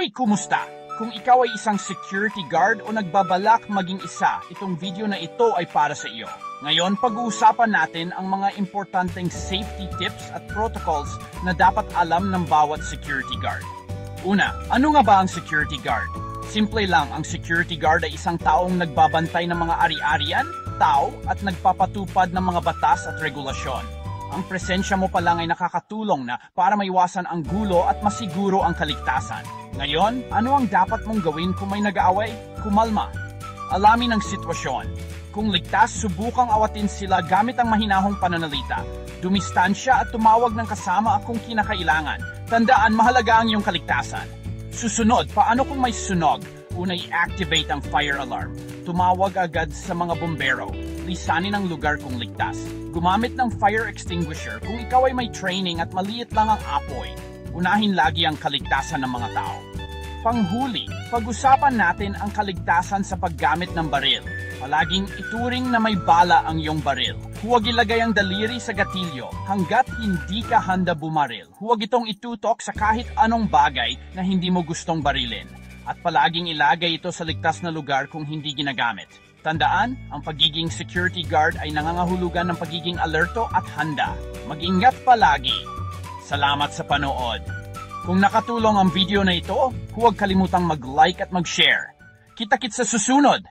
Hoy, kumusta? Kung ikaw ay isang security guard o nagbabalak maging isa, itong video na ito ay para sa iyo. Ngayon, pag-uusapan natin ang mga importanteng safety tips at protocols na dapat alam ng bawat security guard. Una, ano nga ba ang security guard? Simple lang, ang security guard ay isang taong nagbabantay ng mga ari-arian, tao at nagpapatupad ng mga batas at regulasyon. Ang presensya mo pa lang ay nakakatulong na para maiwasan ang gulo at masiguro ang kaligtasan. Ngayon, ano ang dapat mong gawin kung may nag-aaway? Kumalma. Alamin ang sitwasyon. Kung ligtas, subukang awatin sila gamit ang mahinahong pananalita. Dumistansya at tumawag ng kasama kung kinakailangan. Tandaan, mahalaga ang iyong kaligtasan. Susunod, paano kung may sunog? Una, i-activate ang fire alarm. Tumawag agad sa mga bombero. Lisanin ang lugar kung ligtas. Gumamit ng fire extinguisher kung ikaw ay may training at maliit lang ang apoy. Unahin lagi ang kaligtasan ng mga tao. Panghuli, pag-usapan natin ang kaligtasan sa paggamit ng baril. Palaging ituring na may bala ang iyong baril. Huwag ilagay ang daliri sa gatilyo hanggat hindi ka handa bumaril. Huwag itong itutok sa kahit anong bagay na hindi mo gustong barilin. At palaging ilagay ito sa ligtas na lugar kung hindi ginagamit. Tandaan, ang pagiging security guard ay nangangahulugan ng pagiging alerto at handa. Mag-ingat palagi. Salamat sa panood. Kung nakatulong ang video na ito, huwag kalimutang mag-like at mag-share. Kita-kits sa susunod!